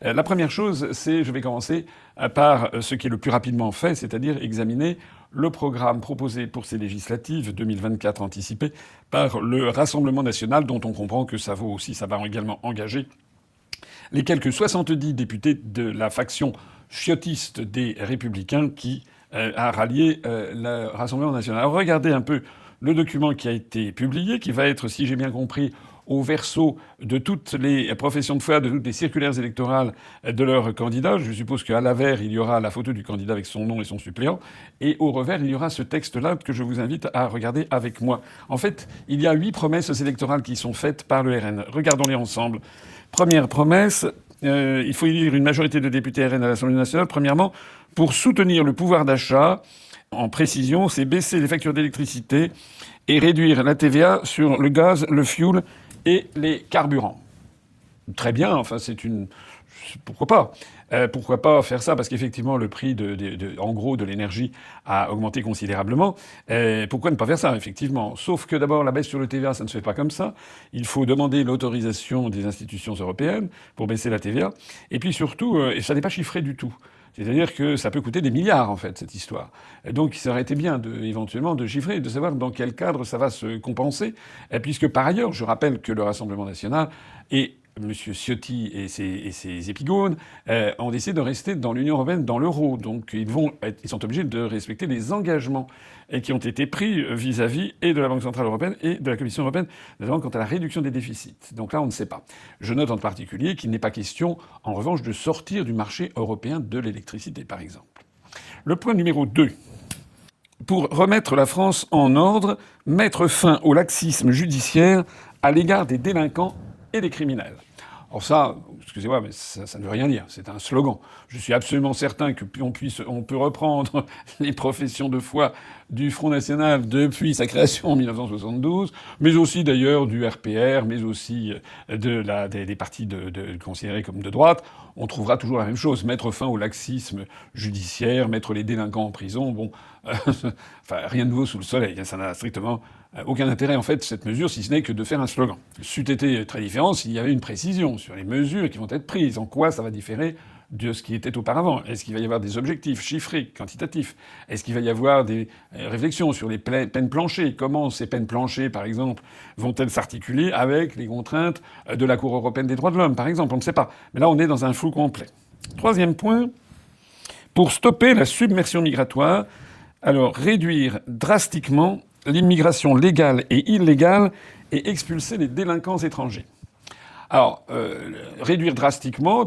La première chose, c'est, je vais commencer par ce qui est le plus rapidement fait, c'est-à-dire examiner le programme proposé pour ces législatives 2024 anticipées par le Rassemblement national, dont on comprend que ça vaut aussi, ça va également engager les quelques 70 députés de la faction chiotiste des Républicains qui a rallié le Rassemblement national. Alors regardez un peu le document qui a été publié, qui va être, si j'ai bien compris, au verso de toutes les professions de foi, de toutes les circulaires électorales de leurs candidats. Je suppose qu'à l'avers, il y aura la photo du candidat avec son nom et son suppléant. Et au revers, il y aura ce texte-là que je vous invite à regarder avec moi. En fait, il y a 8 promesses électorales qui sont faites par le RN. Regardons-les ensemble. Première promesse, il faut élire une majorité de députés RN à l'Assemblée nationale. Premièrement, pour soutenir le pouvoir d'achat, en précision, c'est baisser les factures d'électricité et réduire la TVA sur le gaz, le fioul et les carburants. Très bien, enfin c'est une... Pourquoi pas pourquoi pas faire ça? Parce qu'effectivement, le prix en gros, de l'énergie a augmenté considérablement. Pourquoi ne pas faire ça, effectivement? Sauf que d'abord, la baisse sur le TVA, ça ne se fait pas comme ça. Il faut demander l'autorisation des institutions européennes pour baisser la TVA. Et puis surtout, et ça n'est pas chiffré du tout. C'est-à-dire que ça peut coûter des milliards, en fait, cette histoire. Et donc, ça aurait été bien, éventuellement, de chiffrer et de savoir dans quel cadre ça va se compenser. Puisque, par ailleurs, je rappelle que le Rassemblement national et M. Ciotti et ses épigones ont décidé de rester dans l'Union européenne, dans l'euro. Donc ils sont obligés de respecter les engagements qui ont été pris vis-à-vis et de la Banque centrale européenne et de la Commission européenne, notamment quant à la réduction des déficits. Donc là, on ne sait pas. Je note en particulier qu'il n'est pas question, en revanche, de sortir du marché européen de l'électricité, par exemple. Le point numéro 2. Pour remettre la France en ordre, mettre fin au laxisme judiciaire à l'égard des délinquants et des criminels. Alors ça, excusez-moi, mais ça ne veut rien dire. C'est un slogan. Je suis absolument certain on peut reprendre les professions de foi du Front National depuis sa création en 1972, mais aussi d'ailleurs du RPR, mais aussi des partis considérés comme de droite. On trouvera toujours la même chose. Mettre fin au laxisme judiciaire, mettre les délinquants en prison, bon, enfin, rien de nouveau sous le soleil. Ça n'a strictement aucun intérêt, en fait, cette mesure, si ce n'est que de faire un slogan. C'eût été très différent s'il y avait une précision sur les mesures qui vont être prises. En quoi ça va différer de ce qui était auparavant? Est-ce qu'il va y avoir des objectifs chiffrés, quantitatifs? Est-ce qu'il va y avoir des réflexions sur les peines planchées? Comment ces peines planchées, par exemple, vont-elles s'articuler avec les contraintes de la Cour européenne des droits de l'homme, par exemple? On ne sait pas. Mais là, on est dans un flou complet. Troisième point, pour stopper la submersion migratoire, alors réduire drastiquement l'immigration légale et illégale et expulser les délinquants étrangers. Alors, réduire drastiquement,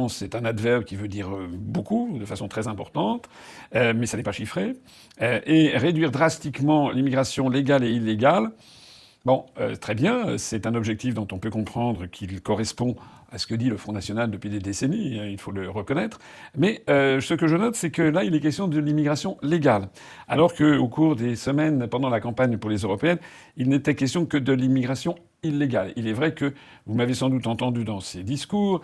c'est un adverbe qui veut dire beaucoup, de façon très importante, mais ça n'est pas chiffré. Et réduire drastiquement l'immigration légale et illégale, bon, très bien, c'est un objectif dont on peut comprendre qu'il correspond à ce que dit le Front National depuis des décennies, il faut le reconnaître. Mais ce que je note, c'est que là, il est question de l'immigration légale. Alors qu'au cours des semaines, pendant la campagne pour les européennes, il n'était question que de l'immigration illégale. Il est vrai que, vous m'avez sans doute entendu dans ces discours,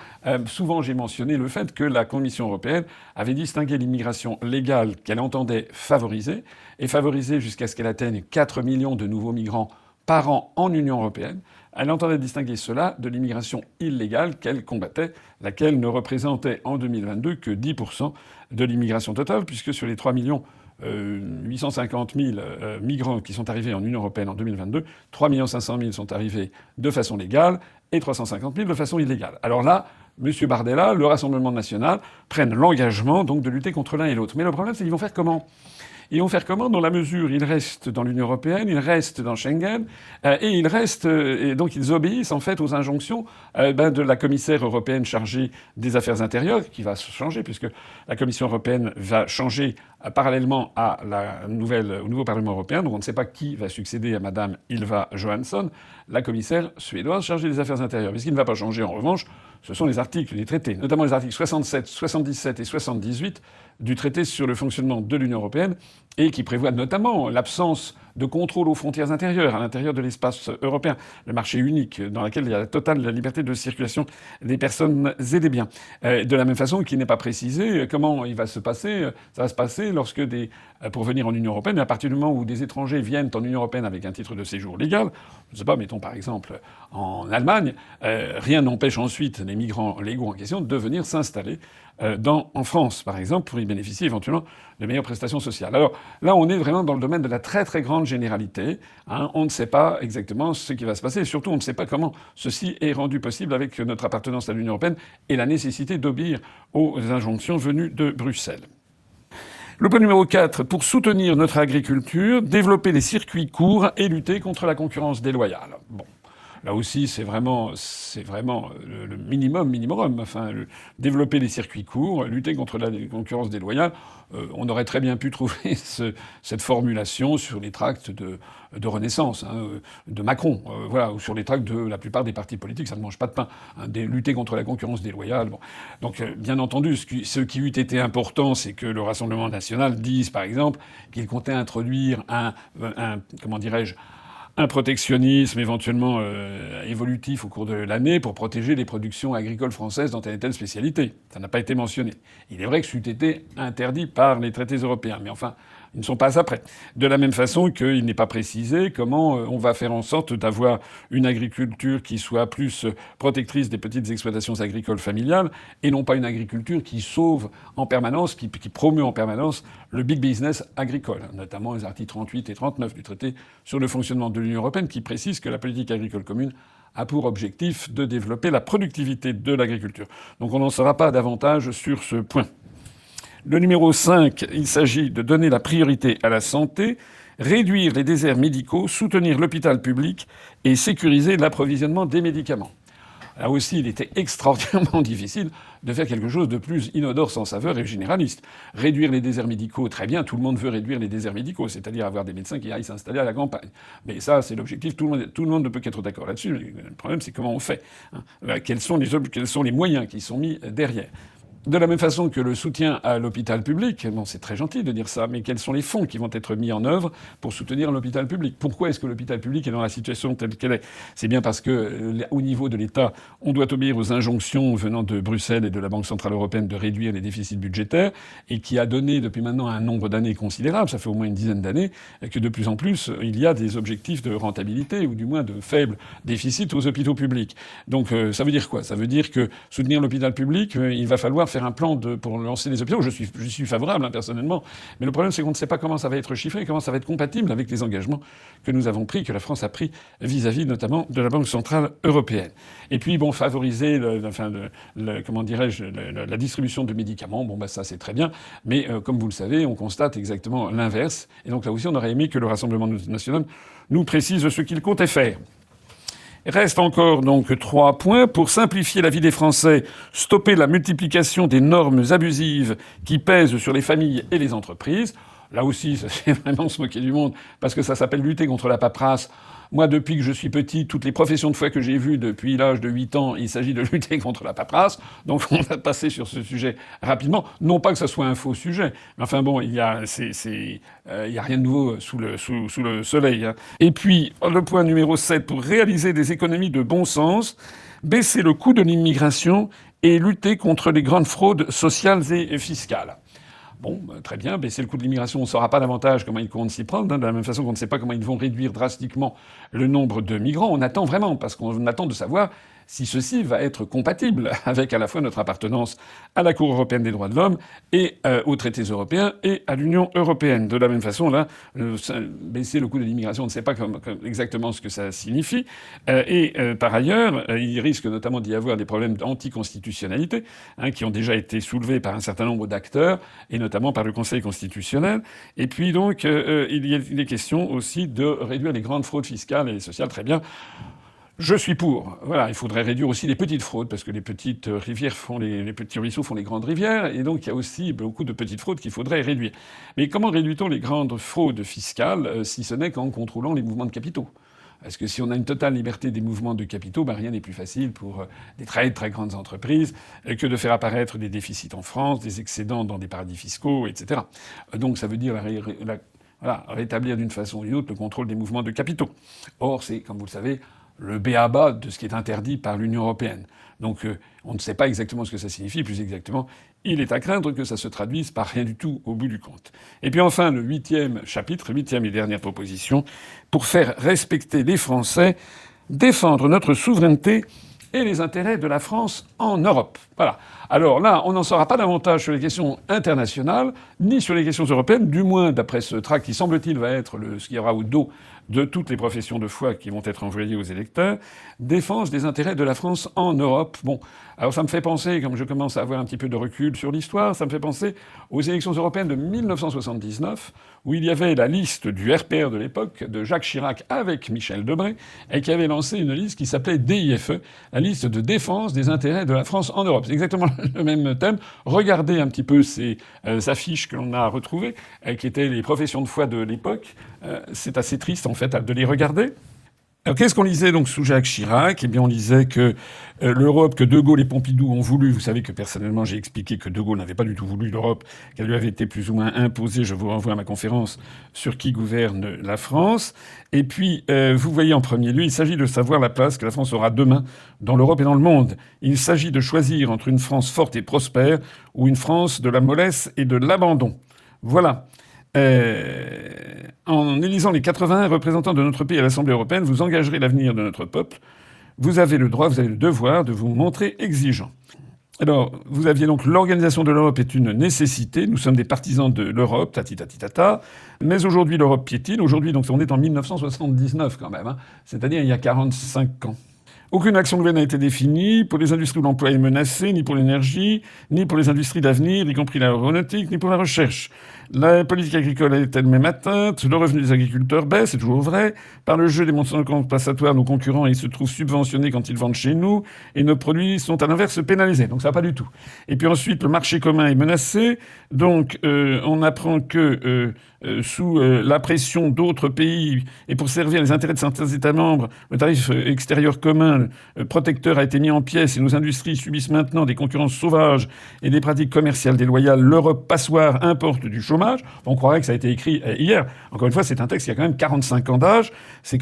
souvent j'ai mentionné le fait que la Commission européenne avait distingué l'immigration légale qu'elle entendait favoriser, et favoriser jusqu'à ce qu'elle atteigne 4 millions de nouveaux migrants par an en Union européenne. Elle entendait distinguer cela de l'immigration illégale qu'elle combattait, laquelle ne représentait en 2022 que 10% de l'immigration totale, puisque sur les 3 850 000 migrants qui sont arrivés en Union européenne en 2022, 3 500 000 sont arrivés de façon légale et 350 000 de façon illégale. Alors là, M. Bardella, le Rassemblement national, prennent l'engagement donc de lutter contre l'un et l'autre. Mais le problème, c'est qu'ils vont faire comment? Ils vont faire comment? Dans la mesure, ils restent dans l'Union européenne, ils restent dans Schengen, et ils restent, et donc ils obéissent en fait aux injonctions de la commissaire européenne chargée des affaires intérieures, qui va se changer puisque la Commission européenne va changer parallèlement au nouveau Parlement européen. Donc on ne sait pas qui va succéder à Madame Ylva Johansson, la commissaire suédoise chargée des affaires intérieures. Mais ce qui ne va pas changer en revanche, ce sont les articles des traités, notamment les articles 67, 77 et 78 du traité sur le fonctionnement de l'Union européenne, et qui prévoit notamment l'absence de contrôle aux frontières intérieures, à l'intérieur de l'espace européen, le marché unique dans lequel il y a la totale liberté de circulation des personnes et des biens. De la même façon qu'il n'est pas précisé comment il va se passer, ça va se passer lorsque des pour venir en Union européenne. Et à partir du moment où des étrangers viennent en Union européenne avec un titre de séjour légal, je ne sais pas, mettons par exemple en Allemagne, rien n'empêche ensuite les migrants légaux en question de venir s'installer en France, par exemple, pour y bénéficier éventuellement de meilleures prestations sociales. Alors là, on est vraiment dans le domaine de la très très grande généralité. On ne sait pas exactement ce qui va se passer. Et surtout, on ne sait pas comment ceci est rendu possible avec notre appartenance à l'Union européenne et la nécessité d'obéir aux injonctions venues de Bruxelles. Le point numéro 4, pour soutenir notre agriculture, développer les circuits courts et lutter contre la concurrence déloyale. Bon. Là aussi, c'est vraiment le minimum. Enfin, développer les circuits courts, lutter contre la concurrence déloyale. On aurait très bien pu trouver cette formulation sur les tracts de Renaissance, de Macron, voilà, ou sur les tracts de la plupart des partis politiques. Ça ne mange pas de pain. Lutter contre la concurrence déloyale. Bon. Donc, bien entendu, ce qui eût été important, c'est que le Rassemblement national dise, par exemple, qu'il comptait introduire comment dirais-je, un protectionnisme éventuellement évolutif au cours de l'année pour protéger les productions agricoles françaises dans telle et telle spécialité. Ça n'a pas été mentionné. Il est vrai que c'eût été interdit par les traités européens, mais enfin, ils ne sont pas après. De la même façon qu'il n'est pas précisé comment on va faire en sorte d'avoir une agriculture qui soit plus protectrice des petites exploitations agricoles familiales et non pas une agriculture qui sauve en permanence, qui promeut en permanence le big business agricole, notamment les articles 38 et 39 du traité sur le fonctionnement de l'Union européenne qui précisent que la politique agricole commune a pour objectif de développer la productivité de l'agriculture. Donc on n'en saura pas davantage sur ce point. Le numéro 5, il s'agit de donner la priorité à la santé, réduire les déserts médicaux, soutenir l'hôpital public et sécuriser l'approvisionnement des médicaments. Là aussi, il était extraordinairement difficile de faire quelque chose de plus inodore, sans saveur et généraliste. Réduire les déserts médicaux, très bien, tout le monde veut réduire les déserts médicaux, c'est-à-dire avoir des médecins qui aillent s'installer à la campagne. Mais ça, c'est l'objectif, tout le monde ne peut qu'être d'accord là-dessus. Le problème, c'est comment on fait. Quels sont les moyens qui sont mis derrière. De la même façon que le soutien à l'hôpital public, bon, c'est très gentil de dire ça, mais quels sont les fonds qui vont être mis en œuvre pour soutenir l'hôpital public? Pourquoi est-ce que l'hôpital public est dans la situation telle qu'elle est? C'est bien parce que, au niveau de l'État, on doit obéir aux injonctions venant de Bruxelles et de la Banque centrale européenne de réduire les déficits budgétaires, et qui a donné depuis maintenant un nombre d'années considérable, ça fait au moins une dizaine d'années, que de plus en plus, il y a des objectifs de rentabilité, ou du moins de faibles déficits aux hôpitaux publics. Donc, ça veut dire quoi? Ça veut dire que soutenir l'hôpital public, il va falloir faire un plan pour lancer les hôpitaux. Je suis favorable, personnellement. Mais le problème, c'est qu'on ne sait pas comment ça va être chiffré, comment ça va être compatible avec les engagements que nous avons pris, que la France a pris vis-à-vis notamment de la Banque centrale européenne. Et puis, bon, favoriser la distribution de médicaments. Bon, ça, c'est très bien. Mais, comme vous le savez, on constate exactement l'inverse. Et donc là aussi, on aurait aimé que le Rassemblement national nous précise ce qu'il comptait faire. Reste encore donc 3 points. Pour simplifier la vie des Français, stopper la multiplication des normes abusives qui pèsent sur les familles et les entreprises. Là aussi, ça c'est vraiment se moquer du monde, parce que ça s'appelle lutter contre la paperasse. Moi, depuis que je suis petit, toutes les professions de foi que j'ai vues depuis l'âge de 8 ans, il s'agit de lutter contre la paperasse. Donc on va passer sur ce sujet rapidement. Non pas que ce soit un faux sujet, mais enfin bon, il y a rien de nouveau sous le soleil. Et puis, le point numéro 7, pour réaliser des économies de bon sens, baisser le coût de l'immigration et lutter contre les grandes fraudes sociales et fiscales. Bon, très bien, baisser le coût de l'immigration, on ne saura pas davantage comment ils comptent s'y prendre, de la même façon qu'on ne sait pas comment ils vont réduire drastiquement le nombre de migrants. On attend vraiment, parce qu'on attend de savoir si ceci va être compatible avec à la fois notre appartenance à la Cour européenne des droits de l'homme et aux traités européens et à l'Union européenne. De la même façon, là, baisser le coût de l'immigration, on ne sait pas exactement ce que ça signifie. Par ailleurs, il risque notamment d'y avoir des problèmes d'anticonstitutionnalité qui ont déjà été soulevés par un certain nombre d'acteurs, et notamment par le Conseil constitutionnel. Et puis donc, il est question aussi de réduire les grandes fraudes fiscales et sociales. Très bien. Je suis pour. Voilà, il faudrait réduire aussi les petites fraudes, parce que les petites rivières les petits ruisseaux font les grandes rivières, et donc il y a aussi beaucoup de petites fraudes qu'il faudrait réduire. Mais comment réduit-on les grandes fraudes fiscales, si ce n'est qu'en contrôlant les mouvements de capitaux? Parce que si on a une totale liberté des mouvements de capitaux, rien n'est plus facile pour des très très grandes entreprises que de faire apparaître des déficits en France, des excédents dans des paradis fiscaux, etc. Donc ça veut dire rétablir d'une façon ou d'une autre le contrôle des mouvements de capitaux. Or, c'est, comme vous le savez, le b.a.-ba de ce qui est interdit par l'Union européenne. Donc on ne sait pas exactement ce que ça signifie. Plus exactement, il est à craindre que ça se traduise par rien du tout au bout du compte. Et puis enfin, le 8e chapitre, 8e et dernière proposition, pour faire respecter les Français, défendre notre souveraineté et les intérêts de la France en Europe. Voilà. Alors là, on n'en saura pas davantage sur les questions internationales, ni sur les questions européennes, du moins d'après ce tract qui, semble-t-il, va être ce qu'il y aura au dos de toutes les professions de foi qui vont être envoyées aux électeurs. Défense des intérêts de la France en Europe. Bon, alors ça me fait penser, comme je commence à avoir un petit peu de recul sur l'histoire, ça me fait penser aux élections européennes de 1979, où il y avait la liste du RPR de l'époque, de Jacques Chirac avec Michel Debré, et qui avait lancé une liste qui s'appelait DIFE, la liste de défense des intérêts de la France en Europe. C'est exactement le même thème. Regardez un petit peu ces affiches que l'on a retrouvées, qui étaient les professions de foi de l'époque. C'est assez triste, en fait, de les regarder. Alors, qu'est-ce qu'on lisait donc sous Jacques Chirac ? Eh bien, on lisait que l'Europe que De Gaulle et Pompidou ont voulu. Vous savez que personnellement, j'ai expliqué que De Gaulle n'avait pas du tout voulu l'Europe, qu'elle lui avait été plus ou moins imposée. Je vous renvoie à ma conférence sur qui gouverne la France. Et puis, vous voyez en premier lieu, il s'agit de savoir la place que la France aura demain dans l'Europe et dans le monde. Il s'agit de choisir entre une France forte et prospère ou une France de la mollesse et de l'abandon. Voilà. En élisant les 81 représentants de notre pays à l'Assemblée européenne, vous engagerez l'avenir de notre peuple. Vous avez le droit, vous avez le devoir de vous montrer exigeant. Alors, vous aviez donc l'organisation de l'Europe est une nécessité. Nous sommes des partisans de l'Europe, tati-tati-tata. Mais aujourd'hui, l'Europe piétine. Aujourd'hui, donc, on est en 1979 quand même, hein. C'est-à-dire il y a 45 ans. Aucune action nouvelle n'a été définie. Pour les industries où l'emploi est menacé, ni pour l'énergie, ni pour les industries d'avenir, y compris l'aéronautique, ni pour la recherche. La politique agricole est elle-même atteinte. Le revenu des agriculteurs baisse, c'est toujours vrai. Par le jeu des montants compensatoires, nos concurrents, ils se trouvent subventionnés quand ils vendent chez nous. Et nos produits sont à l'inverse pénalisés. Donc ça va pas du tout. Et puis ensuite, le marché commun est menacé. Donc on apprend que sous la pression d'autres pays et pour servir les intérêts de certains États membres, le tarif extérieur commun protecteur a été mis en pièces et nos industries subissent maintenant des concurrences sauvages et des pratiques commerciales déloyales. L'Europe passoire importe du chômage. On croirait que ça a été écrit hier. Encore une fois, c'est un texte qui a quand même 45 ans d'âge. C'est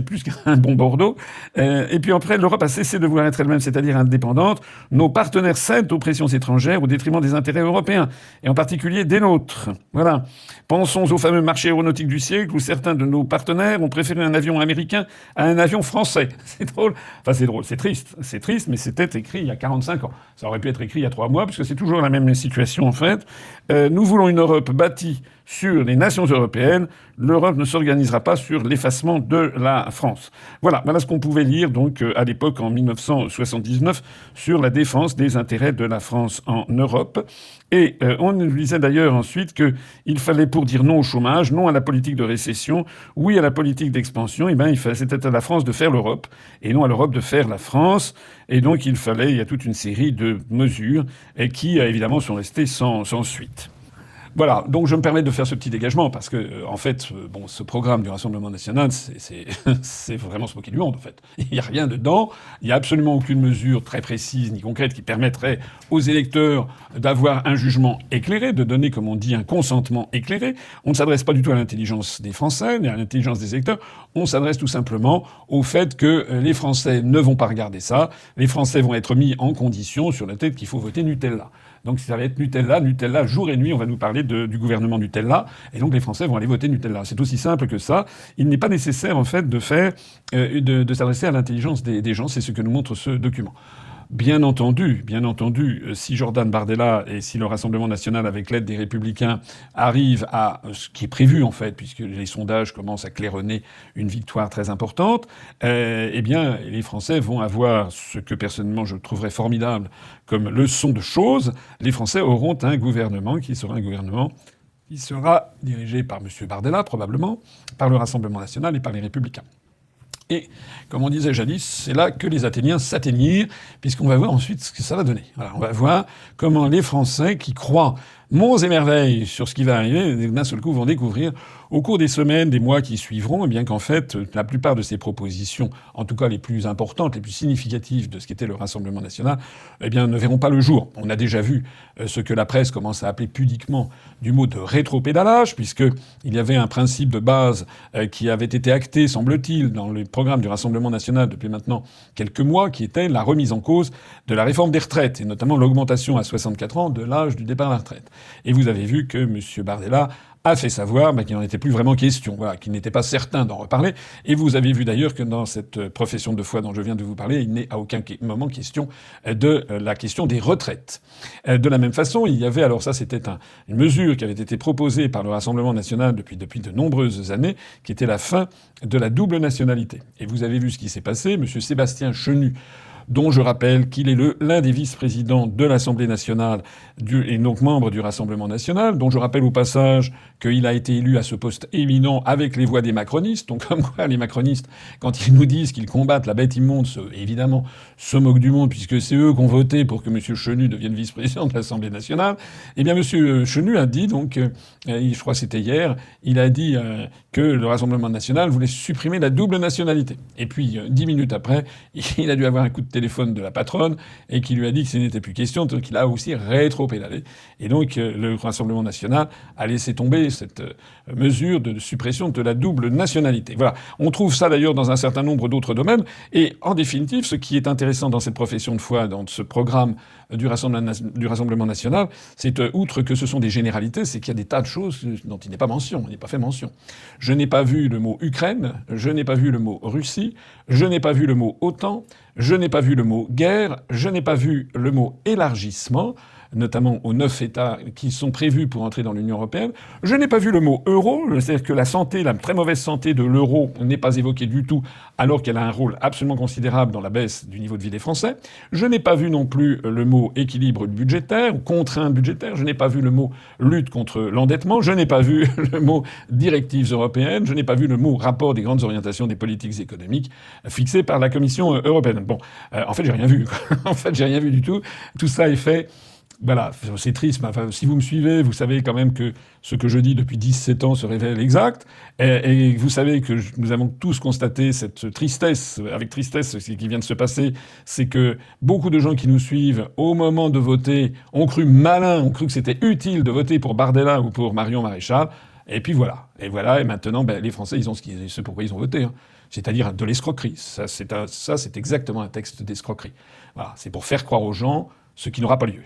plus qu'un bon Bordeaux. Et puis après, l'Europe a cessé de vouloir être elle-même, c'est-à-dire indépendante. Nos partenaires cèdent aux pressions étrangères au détriment des intérêts européens, et en particulier des nôtres. Voilà. Pensons au fameux marché aéronautique du siècle où certains de nos partenaires ont préféré un avion américain à un avion français. C'est drôle. Enfin, c'est drôle. C'est triste. C'est triste, mais c'était écrit il y a 45 ans. Ça aurait pu être écrit il y a 3 mois, puisque c'est toujours la même situation, en fait. Nous voulons une Europe bâtie sur les nations européennes. L'Europe ne s'organisera pas sur l'effacement de la France. Voilà ce qu'on pouvait lire donc à l'époque en 1979 sur la défense des intérêts de la France en Europe. Et on nous disait d'ailleurs ensuite qu'il fallait, pour dire non au chômage, non à la politique de récession, oui à la politique d'expansion, c'était à la France de faire l'Europe et non à l'Europe de faire la France. Et donc il y a toute une série de mesures et qui évidemment sont restées sans suite. Voilà, donc je me permets de faire ce petit dégagement parce que, en fait, ce programme du Rassemblement national, c'est vraiment se moquer du monde, en fait. Il n'y a rien dedans, il n'y a absolument aucune mesure très précise ni concrète qui permettrait aux électeurs d'avoir un jugement éclairé, de donner, comme on dit, un consentement éclairé. On ne s'adresse pas du tout à l'intelligence des Français, ni à l'intelligence des électeurs. On s'adresse tout simplement au fait que les Français ne vont pas regarder ça. Les Français vont être mis en condition sur la tête qu'il faut voter Nutella. Donc ça va être Nutella, jour et nuit, on va nous parler du gouvernement Nutella, et donc les Français vont aller voter Nutella. C'est aussi simple que ça. Il n'est pas nécessaire, en fait, de s'adresser à l'intelligence des gens, c'est ce que nous montre ce document. Bien entendu, si Jordan Bardella et si le Rassemblement national, avec l'aide des Républicains, arrive à ce qui est prévu, en fait, puisque les sondages commencent à claironner une victoire très importante, eh bien, les Français vont avoir ce que personnellement je trouverais formidable comme leçon de choses. Les Français auront un gouvernement qui sera dirigé par M. Bardella, probablement, par le Rassemblement national et par les Républicains. Et, comme on disait jadis, c'est là que les Athéniens s'atteignirent, puisqu'on va voir ensuite ce que ça va donner. Voilà, on va voir comment les Français qui croient monts et merveilles sur ce qui va arriver, d'un seul coup vont découvrir au cours des semaines, des mois qui suivront, eh bien qu'en fait, la plupart de ces propositions, en tout cas les plus importantes, les plus significatives de ce qu'était le Rassemblement national, eh bien, ne verront pas le jour. On a déjà vu ce que la presse commence à appeler pudiquement du mot de rétropédalage, puisqu'il y avait un principe de base qui avait été acté, semble-t-il, dans le programme du Rassemblement national depuis maintenant quelques mois, qui était la remise en cause de la réforme des retraites, et notamment l'augmentation à 64 ans de l'âge du départ à la retraite. Et vous avez vu que M. Bardella a fait savoir qu'il n'en était plus vraiment question, voilà, qu'il n'était pas certain d'en reparler. Et vous avez vu d'ailleurs que dans cette profession de foi dont je viens de vous parler, il n'est à aucun moment question de la question des retraites. De la même façon, il y avait, alors ça c'était une mesure qui avait été proposée par le Rassemblement national depuis de nombreuses années, qui était la fin de la double nationalité. Et vous avez vu ce qui s'est passé. M. Sébastien Chenu, dont je rappelle qu'il est l'un des vice-présidents de l'Assemblée nationale et donc membre du Rassemblement national, dont je rappelle au passage qu'il a été élu à ce poste éminent avec les voix des macronistes. Donc comme quoi les macronistes, quand ils nous disent qu'ils combattent la bête immonde, évidemment se moquent du monde, puisque c'est eux qui ont voté pour que M. Chenu devienne vice-président de l'Assemblée nationale. Eh bien M. Chenu a dit, donc, je crois que c'était hier, il a dit que le Rassemblement national voulait supprimer la double nationalité. Et puis 10 minutes après, il a dû avoir un coup de téléphone de la patronne et qui lui a dit que ce n'était plus question, donc il a aussi rétro-pédalé. Et donc le Rassemblement national a laissé tomber cette mesure de suppression de la double nationalité. Voilà. On trouve ça d'ailleurs dans un certain nombre d'autres domaines. Et en définitive, ce qui est intéressant dans cette profession de foi, dans ce programme du Rassemblement national, c'est outre que ce sont des généralités, c'est qu'il y a des tas de choses dont il n'est pas fait mention. Je n'ai pas vu le mot Ukraine, je n'ai pas vu le mot Russie, je n'ai pas vu le mot OTAN, je n'ai pas vu le mot guerre, je n'ai pas vu le mot élargissement, notamment aux 9 États qui sont prévus pour entrer dans l'Union européenne. Je n'ai pas vu le mot euro, c'est-à-dire que la très mauvaise santé de l'euro n'est pas évoquée du tout, alors qu'elle a un rôle absolument considérable dans la baisse du niveau de vie des Français. Je n'ai pas vu non plus le mot équilibre budgétaire ou contrainte budgétaire. Je n'ai pas vu le mot lutte contre l'endettement. Je n'ai pas vu le mot directives européennes. Je n'ai pas vu le mot rapport des grandes orientations des politiques économiques fixées par la Commission européenne. Bon, en fait, j'ai rien vu. En fait, j'ai rien vu du tout. Tout ça est fait. Voilà, c'est triste, mais enfin, si vous me suivez, vous savez quand même que ce que je dis depuis 17 ans se révèle exact. Et vous savez que nous avons tous constaté cette tristesse, avec tristesse, ce qui vient de se passer, c'est que beaucoup de gens qui nous suivent, au moment de voter, ont cru malin, ont cru que c'était utile de voter pour Bardella ou pour Marion Maréchal. Et puis voilà. Et maintenant, les Français, ils ont ce pourquoi ils ont voté. Hein. C'est-à-dire de l'escroquerie. Ça, c'est exactement un texte d'escroquerie. Voilà. C'est pour faire croire aux gens ce qui n'aura pas lieu.